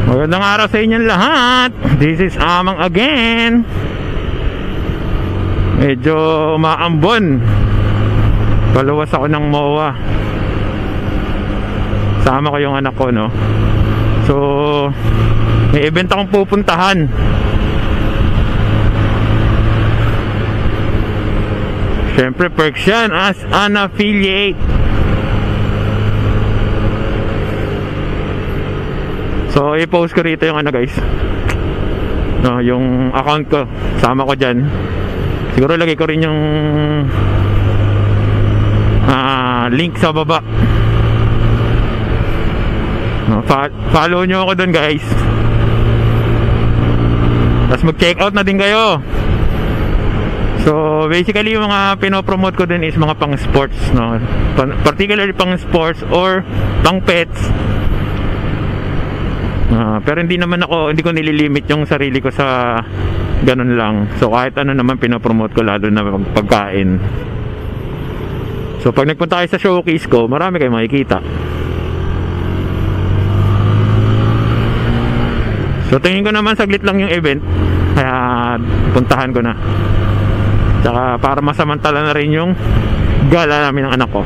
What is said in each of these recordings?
Magandang araw sa inyong lahat. This is Amang again. Medyo umaambon. Paluwas ako ng MOA. Sama ko yung anak ko, no. So may event akong pupuntahan. Siyempre perks yan as an affiliate. So i-post ko rito yung ano guys, no, yung account ko. Sama ko dyan. Siguro lagay ko rin yung link sa baba, no, follow nyo ako dun guys. Tapos mag check out na din kayo. So basically yung mga pinopromote ko din is mga pang sports, no, particularly pang sports or pang pets. Pero hindi ko nililimit yung sarili ko sa ganun lang. So kahit ano naman pinopromote ko, lalo na pagkain. So pag nagpunta kayo sa showcase ko, marami kayong makikita. So tingin ko naman saglit lang yung event, kaya puntahan ko na. Tsaka para masamantala na rin yung gala namin ng anak ko.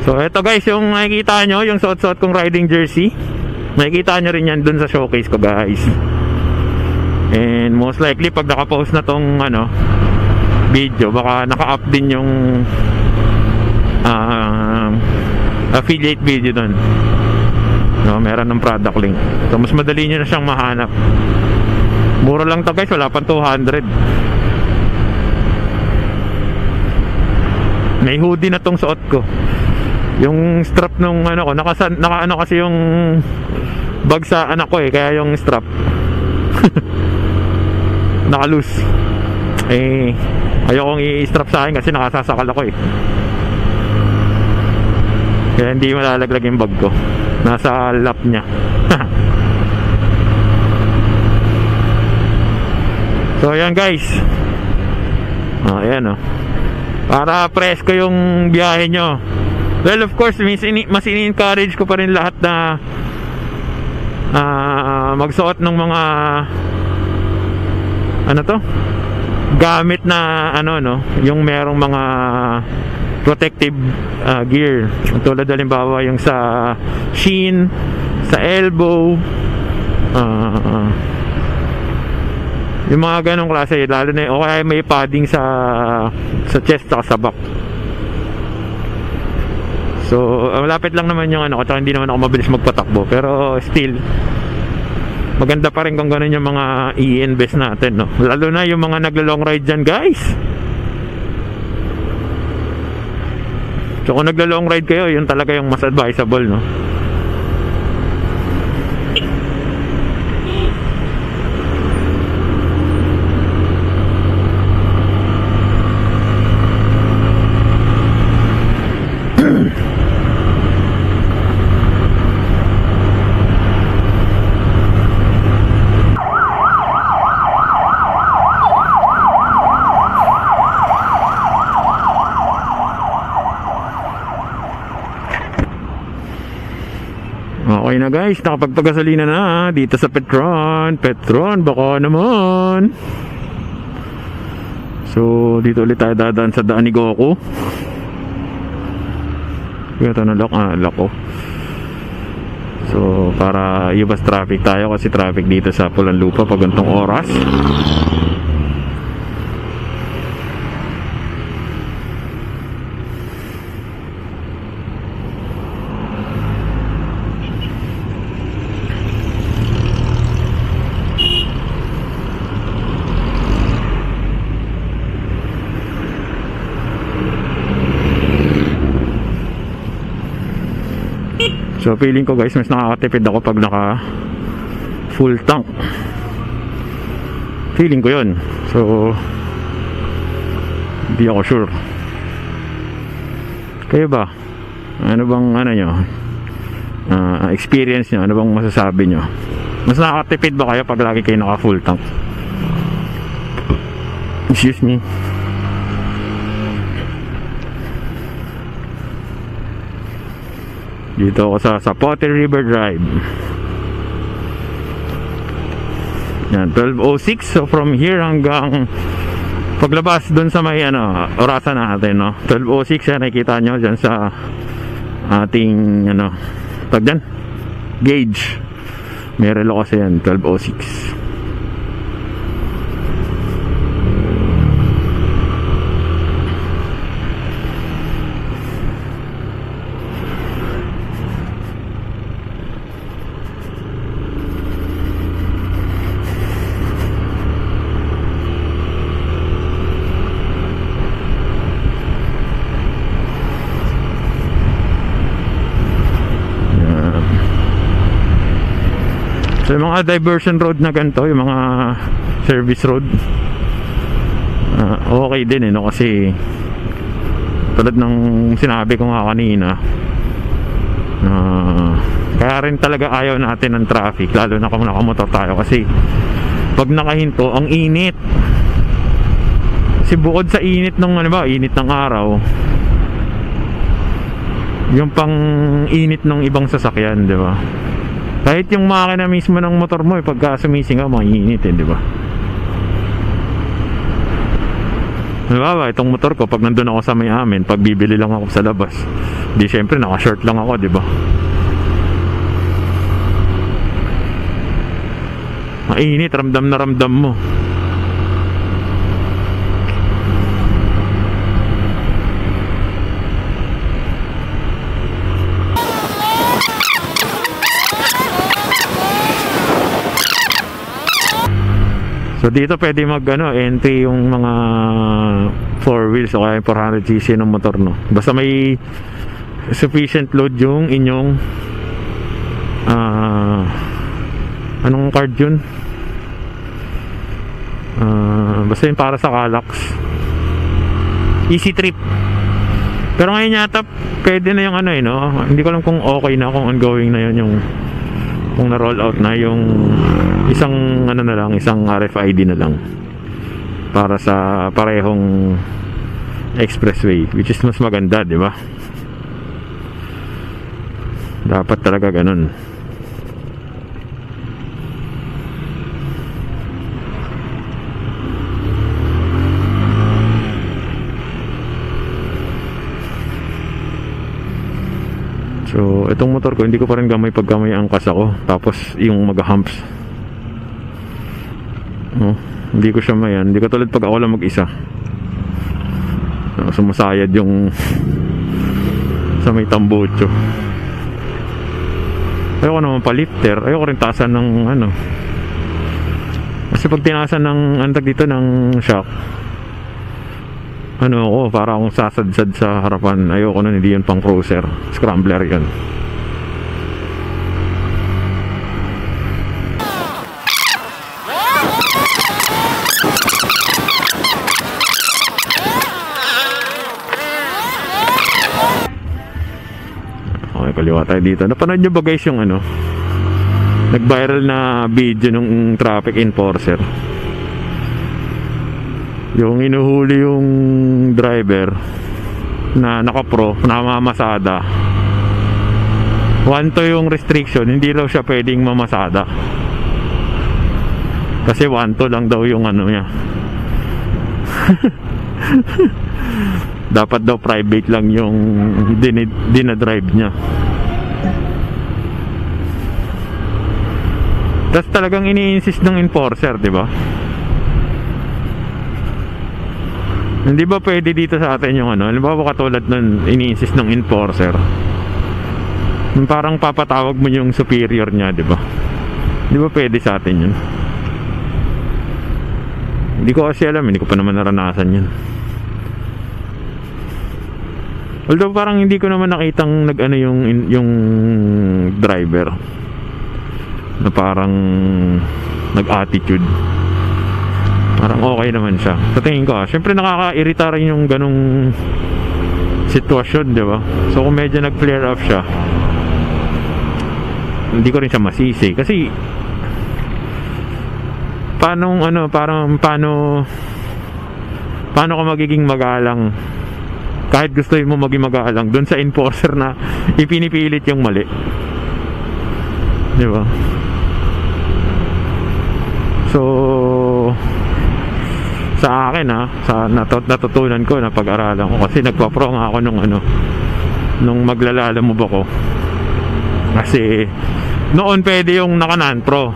So eto guys, yung makikita nyo, yung suot-suot kong riding jersey, makikita nyo rin yan dun sa showcase ko guys. And most likely pag nakapost na tong video, baka naka-up din yung affiliate video dun, no, meron ng product link. So mas madali nyo na siyang mahanap. Mura lang to guys, wala pang 200. May hoodie na tong suot ko. Yung strap nung ko, naka kasi yung bag sa anak ko kaya yung strap naka-loose. Ayokong i-strap sa akin kasi nakasasakal ako kaya hindi malalaglag yung bag ko. Nasa lap niya. So ayan guys. Ayan para presko yung biyahe nyo. Well, of course, mas ini-encourage ko pa rin lahat na magsuot ng mga gamit na yung merong mga protective gear. Tulad halimbawa yung sa shin, sa elbow, yung mga ganong klase, lalo na o kaya may padding sa chest at sa back. So malapit lang naman yung tsaka hindi naman ako mabilis magpatakbo, pero still maganda pa rin kung ganun yung mga i-invest natin, no? Lalo na yung mga naglo-long ride dyan guys. So kung naglo-long ride kayo, yun talaga yung mas advisable, no? Okay na guys, nakapagpagasolina na dito sa Petron, baka naman. So dito ulit tayo dadaan sa daan ni Goku. Ito na lock ko. So para iwas traffic tayo, kasi traffic dito sa Pulanlupa pag ganitong oras. So feeling ko guys, mas nakakatipid ako pag naka full tank. Feeling ko yun. So hindi ako sure. Kayo ba? Ano bang nyo? Experience nyo? Ano bang masasabi nyo? Mas nakakatipid ba kayo pag lagi kayo naka full tank? Excuse me. Dito ako sa Zapote River Drive. Yan, 12:06. So from here hanggang paglabas dun sa may orasan natin, no? 12:06 yan, nakikita nyo dyan sa ating tag dyan, gauge. May relo kasi yan, 12:06. So yung mga diversion road na ganito, yung mga service road, okay din no? Kasi tulad ng sinabi ko nga kanina, kaya rin talaga ayaw natin ng traffic, lalo na kung nakamotor tayo, kasi pag nakahinto ang init. Kasi bukod sa init ng init ng araw, yung pang init ng ibang sasakyan, di ba? Kahit yung makina mismo ng motor mo, pagka sumisingaw, mainit di ba? Diba, itong motor ko, pag nandun ako sa may amin, pag bibili lang ako sa labas, di syempre naka-short lang ako, di ba? Mainit, ramdam na ramdam mo. So dito pwede entry yung mga 4 wheels o kaya 400cc ng motor, no? Basta may sufficient load yung inyong anong card yun? Basta yun para sa Calax Easy Trip. Pero ngayon yata pwede na yung hindi ko alam kung okay na, kung ongoing na yun, kung na-roll out na yung isang isang RFID na lang para sa parehong expressway, which is mas maganda, di ba? Dapat talaga ganun. So itong motor ko, hindi ko pa rin gamay pagka may angkas ako, tapos yung mag-humps, hindi ko siya mayan. Hindi ko tulad pag ako lang mag-isa, sumasayad yung sa may tambocho. Ayoko naman pa-lifter, ayoko rin taasan ng kasi pag tinasan ng dito ng shock, para akong sasadsad sa harapan. Ayoko nun, hindi yun pang cruiser, scrambler yun. Okay, kaliwa tayo dito. Napanood nyo ba guys yung nag-viral na video nung traffic enforcer? Yung inuhuli yung driver na naka-pro, namamasada. 1 to yung restriction, hindi daw siya pwedeng mamasada. Kasi 1 to lang daw yung niya. Dapat daw private lang yung dinadrive niya. Tapos talagang ini-insist ng enforcer, di ba? Hindi ba pwede dito sa atin yung halimbawa katulad nun, ini-insist ng enforcer, parang papatawag mo yung superior niya, di ba? Di ba pwede sa atin yun? Hindi ko kasi alam, hindi ko pa naman naranasan yun. Although parang hindi ko naman nakitang yung driver na parang nag-attitude. Parang okay naman siya. Sa tingin ko, syempre nakaka-irita rin yung ganong sitwasyon, di ba? So kung medyo nag-flare up siya, hindi ko rin siya masisi. Kasi paano ka magiging magalang kahit gusto mo maging magalang dun sa enforcer na ipinipilit yung mali, di ba? So sa akin sa natutunan ko na pag-aralan ko, kasi nagpa-pro nga ako nung maglalalamove ako, kasi noon pwede yung naka non-pro,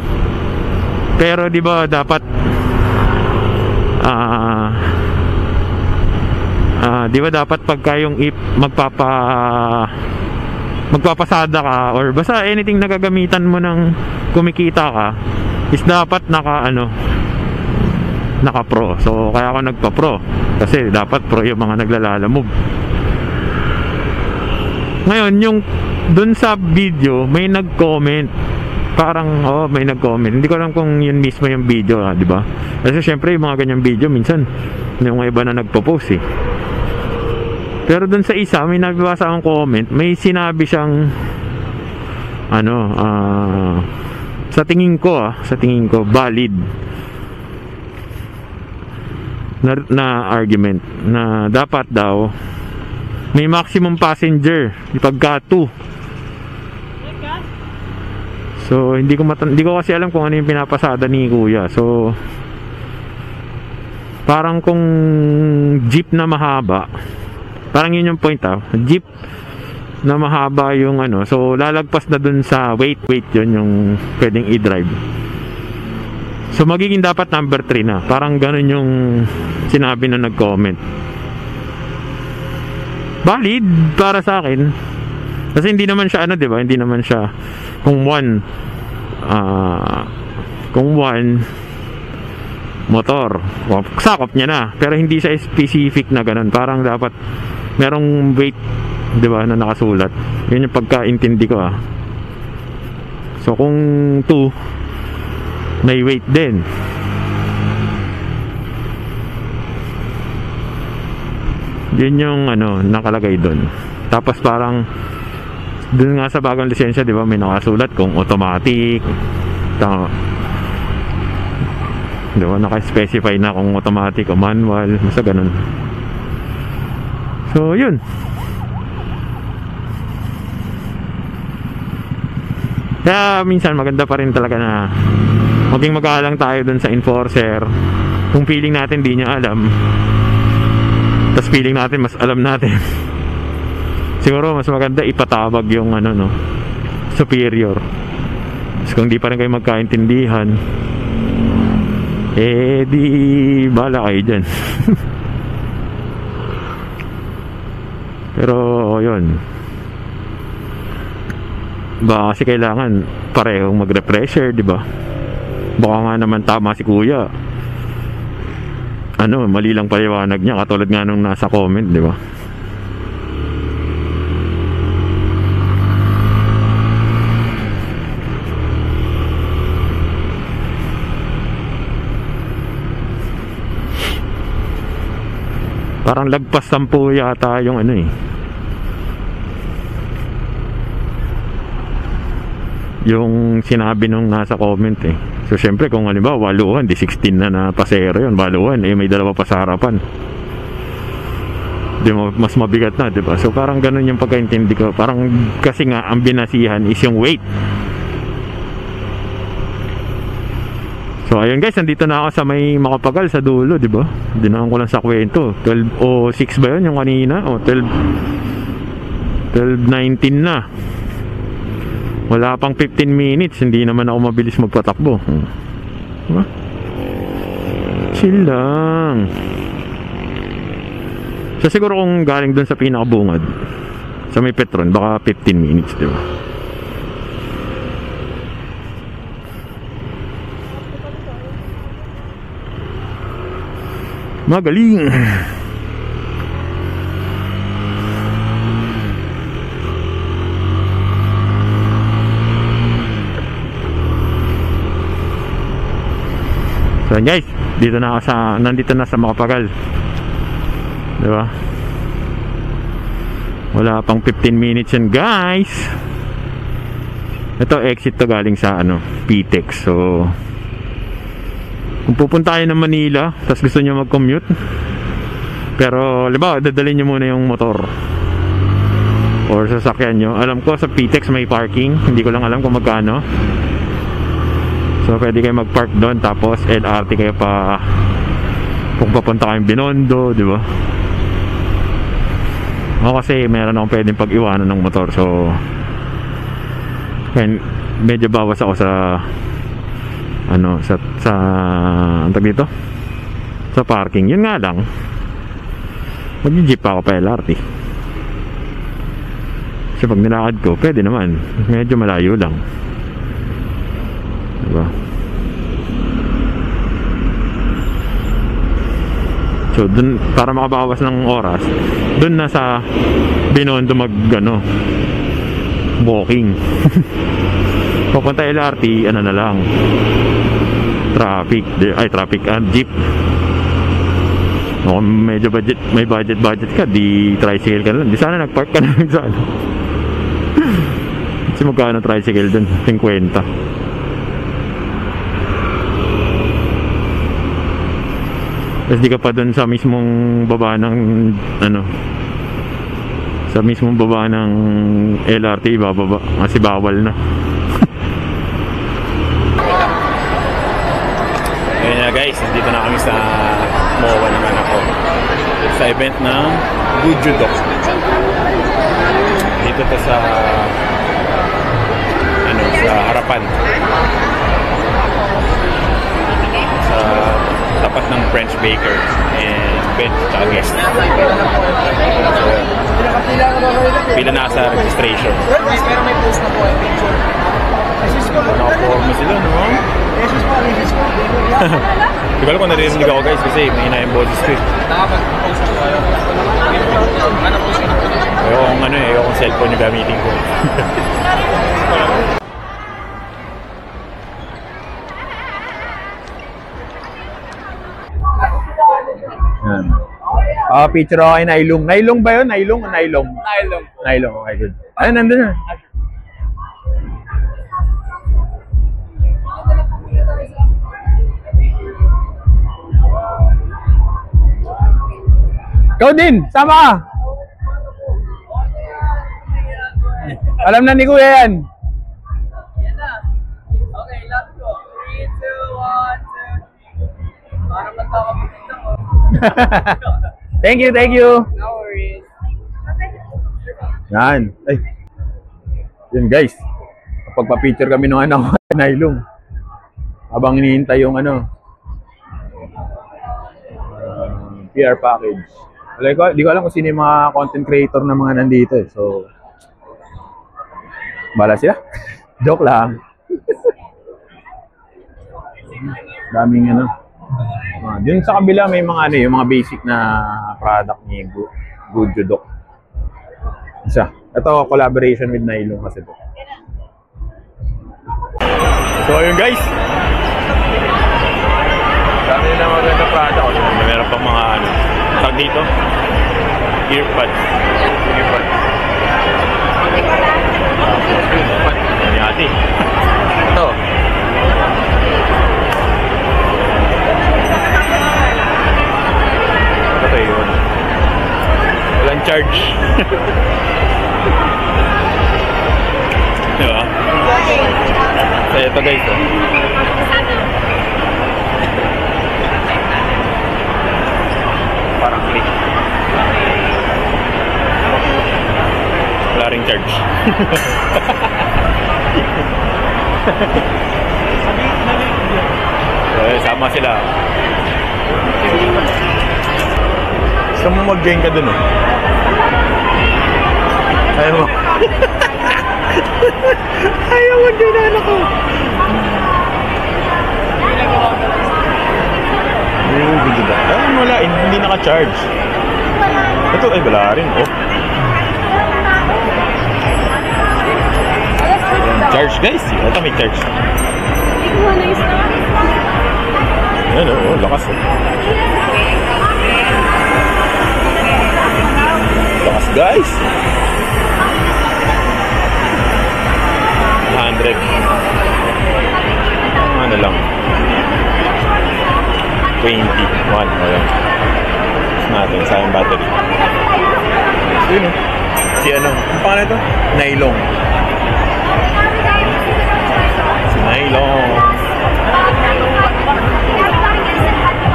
pero di ba dapat di ba dapat pagka yung magpapasada ka or basta anything na gagamitan mo ng kumikita ka is dapat naka pro. So kaya ako nagpa-pro, kasi dapat pro yung mga naglalalamove. Ngayon yung dun sa video may nag-comment, parang may nag-comment, hindi ko alam kung yun mismo yung video, di ba? Kasi syempre yung mga ganyang video minsan yung iba na nagpo-post eh. Pero dun sa isa may nabasa akong comment, may sinabi siyang sa tingin ko valid na argument na dapat daw may maximum passenger pagka 2. So hindi ko kasi alam kung ano yung pinapasada ni Kuya. So parang kung jeep na mahaba, parang yun yung point jeep na mahaba yung so lalagpas na dun sa weight yun yung pwedeng i-drive. So magiging dapat number 3 na, parang ganun yung sinabi na nag-comment. Valid para sa akin, kasi hindi naman siya di ba, hindi naman siya kung one motor, sakop niya na, pero hindi siya specific na ganun, parang dapat merong weight, di ba, na nakasulat. Yun yung pagkaintindi ko So kung 2 may weight din, yun yung nakalagay doon. Tapos parang dun nga sa bagong lisensya, di ba, may nakasulat kung automatic, di ba, naka-specify na kung automatic o manual, basta ganun. So yun, kaya minsan maganda pa rin talaga na maging mag-aalang tayo dun sa enforcer. Kung feeling natin di niya alam, tas feeling natin mas alam natin, siguro mas maganda ipatawag yung superior. Tapos kung di pa rin kayo magkaintindihan, di bahala kayo dyan. Pero yun, baka kasi kailangan parehong mag-refresher, di ba? Baka nga naman tama si Kuya, mali lang paliwanag niya, katulad nga nung nasa comment, di ba? Parang lagpas 10 yata yung yung sinabi nung nasa comment So syempre kung halimbawa waluhan, di 16 na pasero yun, waluhan, may dalawa pa sa harapan, di mo, mas mabigat na, di ba? So parang ganun yung pagkaintindi ko, parang kasi nga ang binasihan is yung weight. So ayun guys, nandito na ako sa may Makapagal sa dulo, di ba? Dinaan ko lang sa kwento, 12:06 ba yun yung kanina? 12:19 na. Wala pang 15 minutes, hindi naman ako mabilis magpatakbo. Diba? Chill lang. So siguro kung galing dun sa pinakabungad, sa may Petron, baka 15 minutes, diba? Magaling. So guys, nandito na sa Makapagal, di ba? Wala pang 15 minutes yan guys. Ito exit to galing sa PTEX. So kung pupunta kayo ng Manila tapos gusto nyo mag-commute, Pero halimbawa dadalhin nyo muna yung motor or sasakyan nyo. Alam ko sa PTEX may parking, hindi ko lang alam kung magkano. So pwede kayo mag-park doon, tapos LRT kayo pa kung papunta kayong Binondo, di ba? Ako kasi meron akong pwedeng pag-iwanan ng motor, so medyo bawas ako sa ano, sa ang tawag dito, sa parking. Yun nga lang, mag-jeep ako pa LRT. Kasi pag nilakad ko, pwede naman, medyo malayo lang, diba? So dun, para makabawas ng oras, dun na sa Binondo mag ano, walking. Papunta LRT, ano na lang, traffic, jeep. O medyo may budget ka, di tricycle ka lang. Di sana nagpark ka na lang sana. Kasi magkano tricycle dun? 50. Tapos di ka pa dun sa mismong baba ng ano, sa mismong baba ng LRT, bababa kasi bawal na. Ayun na guys, nandito na kami sa MOA naman ako sa event ng Gujudok. Dito to sa ano, sa harapan, sa tapat ng French Baker and bench tsaka guest. So, pila na sa registration. Pero may post na po yung picture. Nakaporma sila, no? Di ba alam kung narinig ako guys, kasi may na yung boses ko. Nakapag-post ko kayo. Ano po siya? Ayokong cellphone yung gamitin ko. Picture ako kay Nailong. Nailong ba yun? Nailong o Nailong? Nailong. Nailong, okay, good. Ayun, nandun na. Ikaw din, sama ka. Alam na ni Kuya yan. Yan na. Okay, let's go. 3, 2, 1, 2. Para magkakapunta ko. Thank you. No worries. Yan. Ay. Yun guys. Kapag pa-picture kami ng anak ko, Nailong. Habang hinihintay yung ano, PR package. Di ko alam kung sino yung mga content creator na mga nandito eh. So, bala sila. Joke lang. Daming ano. Dun sa kabila may mga ano, yung mga basic na product ni Gujudok. Isa. Ito collaboration with Nailong kasi ito. So ayun guys. Dami na maganda product. Meron pang mga ano, tag dito. Earpods. Ano ate? Ito. Ito yun. Walang charge. Diba? So ito guys. Parang click. Wala ring charge. So, sama sila. Gusto mo mag-gain ka dun, oh. Ayaw mo. Ayaw mag-gain na ako. Wala, hindi naka-charge. Ito ay wala rin, oh. Charge guys, ito may charge. Ayan, oh, lakas, oh. Lakas guys. 100. Ano lang, 21. Ayan. natin sa yung battery. Yun o. Si ano? Ang pangalan ito? Nylon. Si Nylon.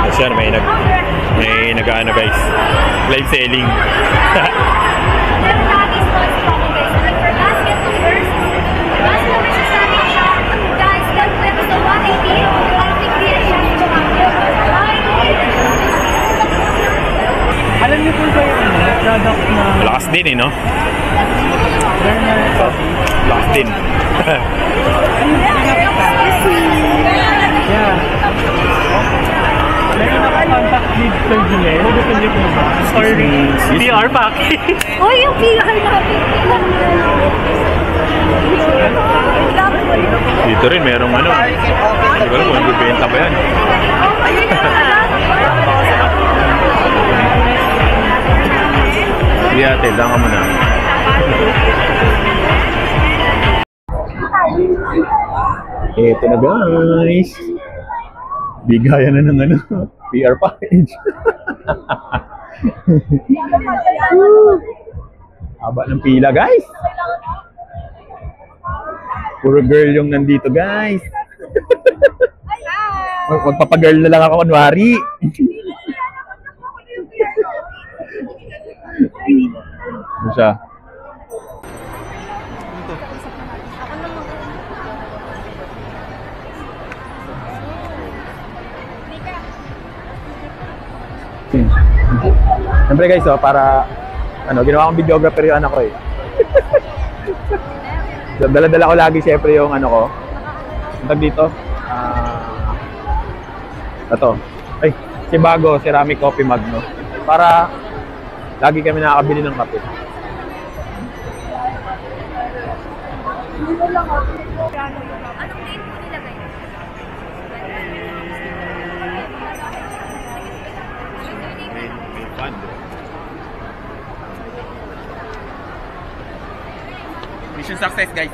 Kasi yan, may nag-ano guys. Live selling. Alam niyo po ba yung product na... Lakas din no? Lakas din. Yeah. Meron na contact with Sir Gilles. Gusto niyo po ba? Or PR package? Oh, yung PR natin. Dito rin merong ano. Hindi ko alam kung bibenta ba yan. Hindi ate, lang ka muna. Ito na guys. Bigayan na ng ano, PR package. Haba ng pila guys. Puro girl yung nandito guys. Magpapagirl na lang ako kunwari. Ano siya? Siyempre guys, para ano, ginawa kong videographer yung anak ko eh. Dala-dala ko lagi siyempre yung ano ko. Tag dito. Ito. Ay, si Bago ceramic coffee mug, no? Para lagi kami nakakabili ng kape. Anong date mo nilagay? Mission success, guys.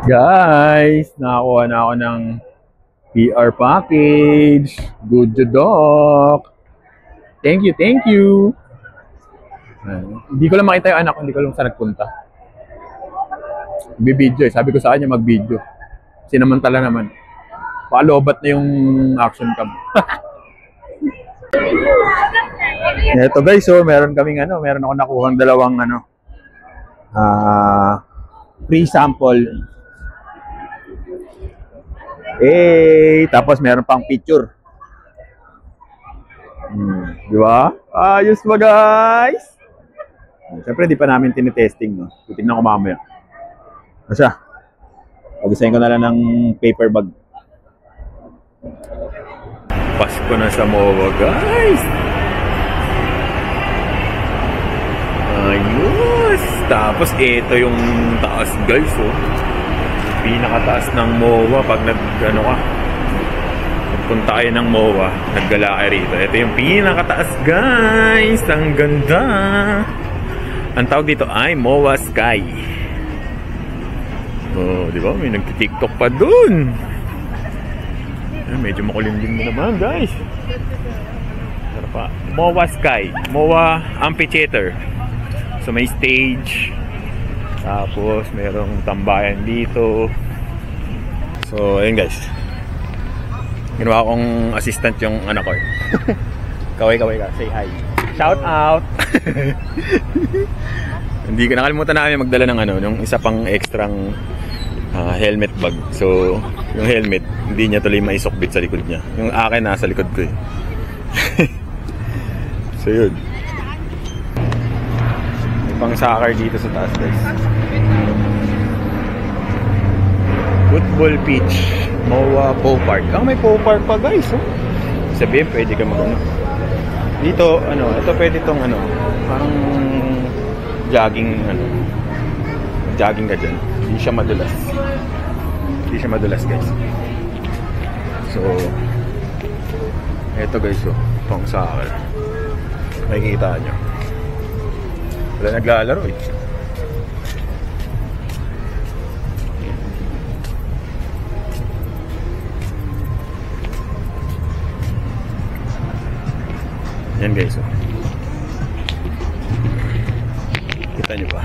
Guys, nakakuha na ako ng PR package. Good job. Thank you, thank you. Hindi ko lang makita yung anak ko, hindi ko lang saan nagpunta. Bibidyo eh. Sabi ko sa kanya mag-video. Sinamantala naman. Palobat na yung action cam. Ito guys, so meron kaming ano, meron ako nakuhang dalawang ano, free sample. Tapos meron pang picture. Di ba? Ayos ba guys? Siyempre di pa namin tinitesting, no? Titignan ko mamaya. Asa? Pag-design ko na lang ng paper bag. Pasko na sa MOA guys. Ayos. Tapos ito yung taas guys, oh. Pinakataas ng MOA pag nag-ano ka. Punta kayo ng MOA, naggala kayo rito. Ito yung pinakataas guys. Ang ganda. Ang tawag dito ay MOA Sky. Oh, di ba? May nag-TikTok pa dun. Medyo makulimlim na naman guys. Pero pa, MOA Sky, MOA Amphitheater. So may stage. Tapos merong tambayan dito. So ayun guys. Ginawa kong assistant yung anak ko. Kaway-kaway ka, say hi. Shout out. Hindi ko nakalimutan namin magdala ng ano, yung isa pang extrang helmet bag. So, yung helmet, hindi niya tuloy maisukbit sa likod niya. Yung akin nasa likod ko eh. So, yun. May pang soccer dito sa taas, guys. Football pitch. MOA Pow Park. May Pow Park pa, guys. Oh. Sabihin, pwede ka mag-ano. Dito, ano, ito pwede tong ano, parang jogging, ano. Jogging ka dyan. Hindi siya madulas. Hindi siya madulas guys. So eto guys, oh, pang soccer. Makikita nyo. Wala naglalaro eh. Yan guys, oh. Kita nyo ba?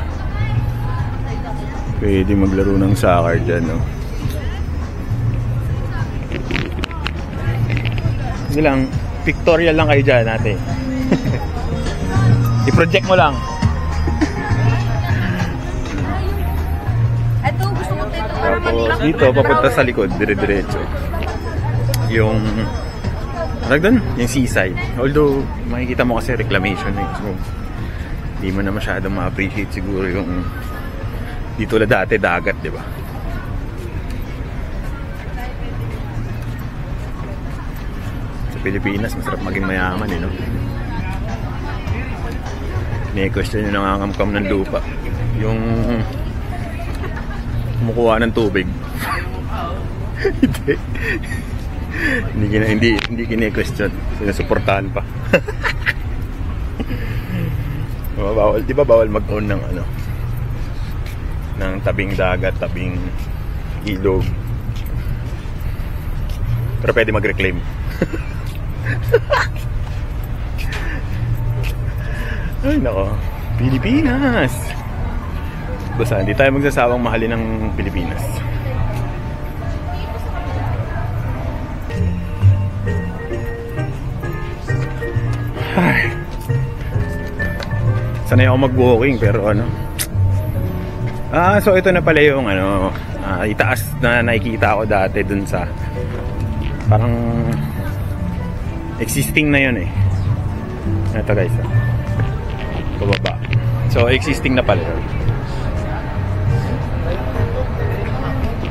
Pwede maglaro ng soccer dyan, no? Sige lang, pictorial lang kayo dyan natin. I-project mo lang. Ito, gusto ko ito para Tapos dito, papunta sa likod, dire-diretso. Yung doon, yung seaside. Although, makikita mo kasi reclamation eh. So, hindi mo na masyadong ma-appreciate siguro yung dito la dati dagat, di ba? Sa Pilipinas, masarap maging mayaman eh, no? Ni-question yung nangangamkam ng lupa. Yung kumukuha ng tubig. Hindi kine-question. Sinusuportahan pa. Bawal, di ba bawal mag-own ng ano? Ng tabing dagat, tabing ilog. Pero pwede mag-reclaim. Ay nako, Pilipinas. Basta hindi tayo magsasawang mahalin ng Pilipinas. Ay. Sanay ako mag-walking pero ano. So ito na pala yung ano, itaas na nakikita ko dati dun sa parang existing na yun eh. Ito guys, bababa. So existing na pala yun.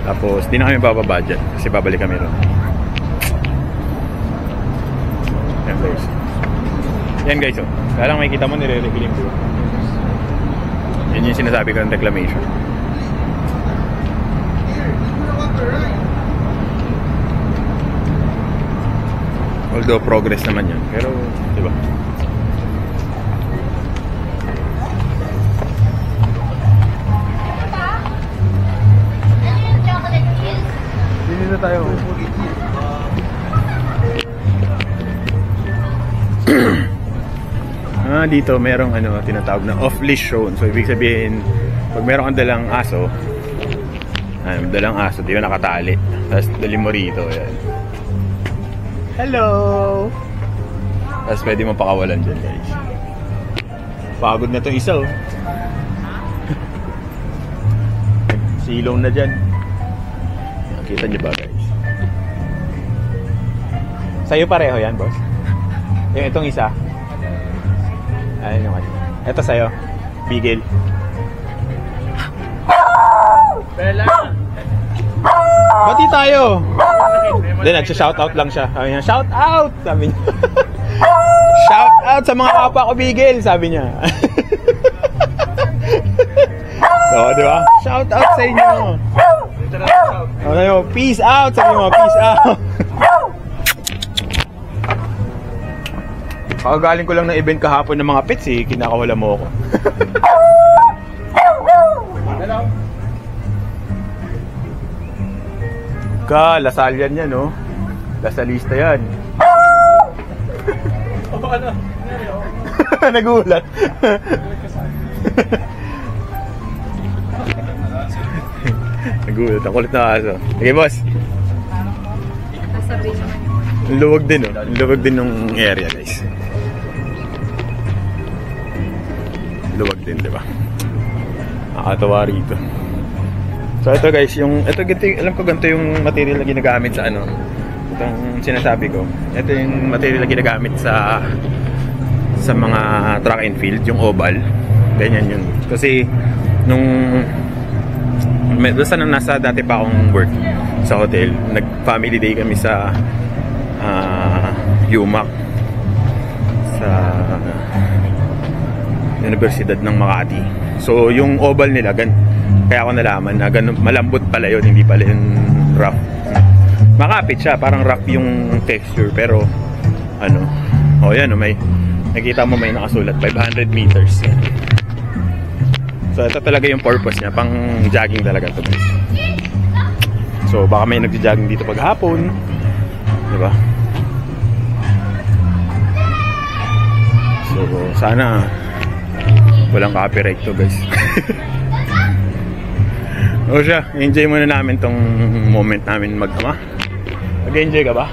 Tapos di na kami bababa dyan kasi babalik kami ron. Yan guys. Yan guys, oh. Kaya lang makikita mo nire-reclaim ko. Yan yung sinasabi ko ng reclamation. Although progress naman yan, pero di ba? Dito na tayo. Dito merong ano tinatawag na off-leash zone. So ibig sabihin, pag meron kang dalang aso, di ba nakatali, tapos dali mo rito, yan. Hello! Tapos pwede mo pakawalan dyan guys. Pagod na to isa, oh. Silong na dyan. Nakita nyo ba guys? Sa'yo pareho yan, boss? Yung itong isa. Ayun naman. Ito sa'yo. Bigel. Bella! Bati tayo! Hindi, nagsha-shoutout lang siya. Sabi niya, shout out! Sabi niya. Shout out sa mga kapwa ko Bigel! Sabi niya. So, di ba? Shout out sa inyo! Peace out! Sabi mo, peace out! Kakagaling ko lang ng event kahapon ng mga pets eh, kinakawala mo ako. Lasal yan yan, no? Lasalista yan. Nagulat. Nagulat, ang kulit na aso. Okay, boss. Luwag din, oh. Luwag din ng area, guys. Luwag din, di ba? Nakakatawa rito. So ito guys, alam ko ganito yung material na ginagamit sa ano, itong sinasabi ko. Ito yung material na ginagamit sa mga track and field, yung oval. Ganyan yun. Kasi nung basta nang nasa dati pa akong work sa hotel, nag-family day kami sa UMAC sa Universidad ng Makati. So yung oval nila kaya ako nalaman na malambot pala yun, hindi pala yung rough. Makapit siya, parang rough yung texture, pero ano, yan, may nakita mo may nakasulat 500 meters. So ito talaga yung purpose niya, pang jogging talaga to guys. So baka may nagja-jogging dito paghapon, di ba? So, sana walang copyright to, guys. O siya, enjoy muna namin tong moment namin mag-ama. Mag-enjoy ka ba?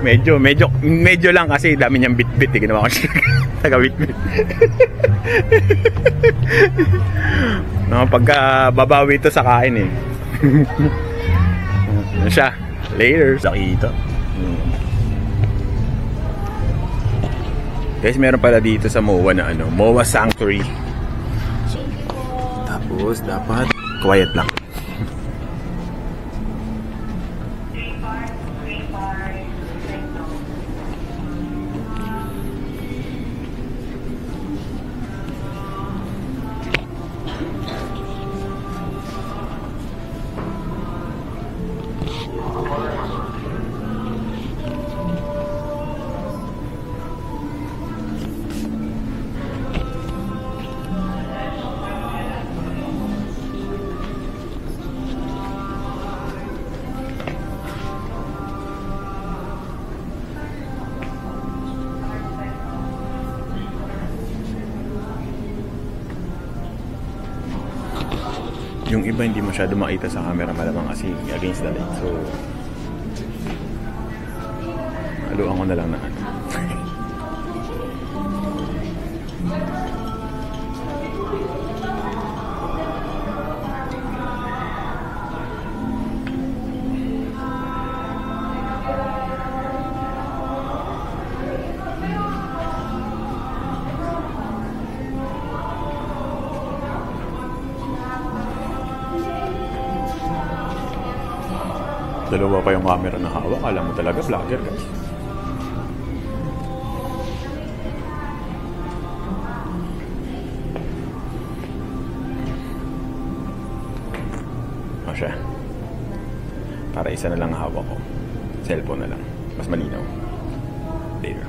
Medyo lang kasi dami niyang bit-bit. Ginawa ko siya taga-bit-bit. No, pagka babawi ito sa kain eh. Ano siya? Later. Sakita. Guys, meron pala dito sa MOA na ano, MOA Sanctuary. So, tapos dapat quiet lang. Yung iba hindi masyado makita sa camera, malamang kasi against the light. So, haluan ko na lang na ano. Dalawa pa yung camera na hawak. Alam mo talaga, vlogger, guys. O siya. Para isa na lang hawak ko. Cellphone na lang. Mas malinaw. Later.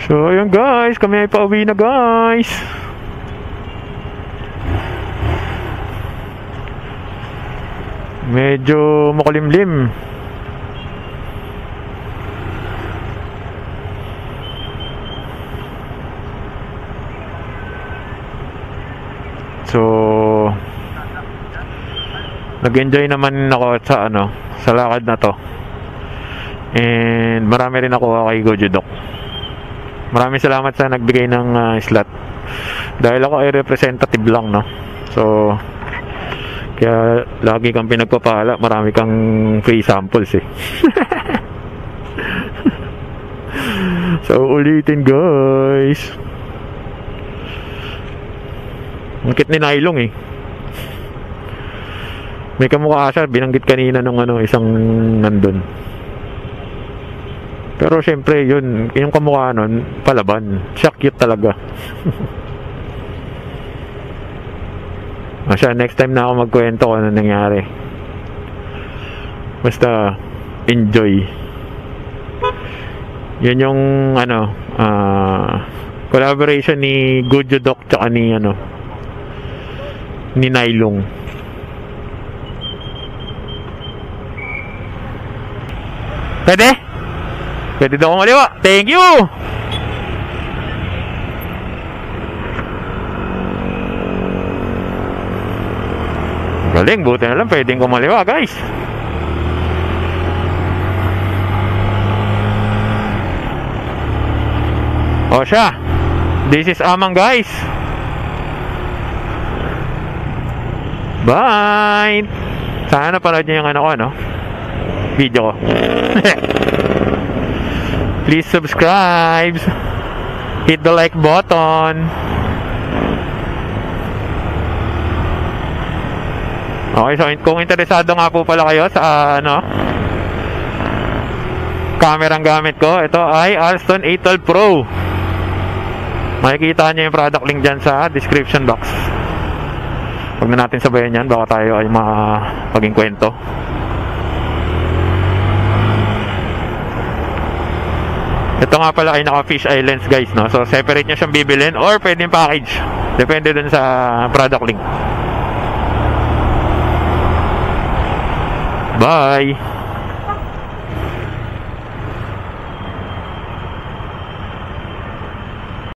So, ayun guys, kami ay pauwi na guys. Medyo makulimlim. So, nag-enjoy naman ako sa ano, sa lakad na to. And marami rin ako kay Gojo Doc. Maraming salamat sa nagbigay ng slot. Dahil ako ay representative lang, no. So, kaya lagi kang pinagpapala, marami kang free samples eh. So, ulitin guys. Ang cute ni Nylong eh. May kamukha siya, binanggit kanina nung ano, isang nandun. Pero syempre yun, yung kamukha nun, palaban. Siya cute talaga. Siya, next time na ako magkwento kung ano nangyari. Basta, enjoy. Yun yung, ano, collaboration ni Gojo Doc tsaka ni, ano, ni Nylong. Pwede? Pwede daw akong maliwa. Thank you! Galing, buti na lang pwedeng kumaliwa guys. O siya, This is Amang, guys. Bye. Sana napanood nyo yung ano ko, no? Video ko. Please subscribe. Hit the like button. Okay, so kung interesado nga po pala kayo sa ano, camera ang gamit ko, ito ay Alston A12 Pro. Makikita nyo yung product link dyan sa description box. Huwag na natin sabayan yan, baka tayo ay mapaging kwento. Ito nga pala ay naka fish eye lens, guys, no? So separate nyo siyang bibilin or pwedeng package, depende dun sa product link. Bye.